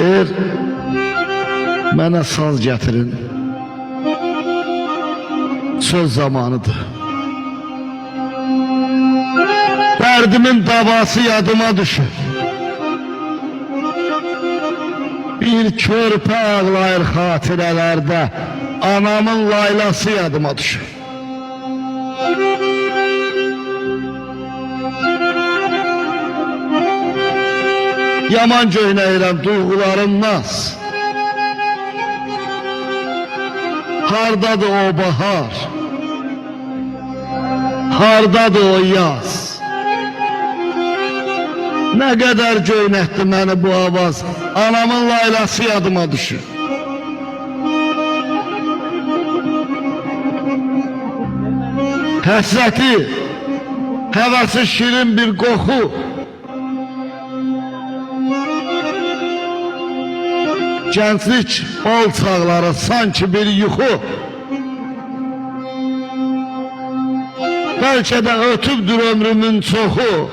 Deyir, mənə saz gətirin, söz zamanıdır. Dərdimin davası yadıma düşür. Bir körpə ağlayır xatirələrdə, anamın laylası yadıma düşür. Yaman göynəyirəm duyğularımdan. Hardadır o bahar, hardadır o yaz. Nə qədər göynətdi məni bu avaz, anamın laylası yadıma düşür. Həsrəti, həvəsi şirin bir qoxu, gənclik bal çağları sanki bir yuxu. Bəlkə də ötübdür ömrümün çoxu.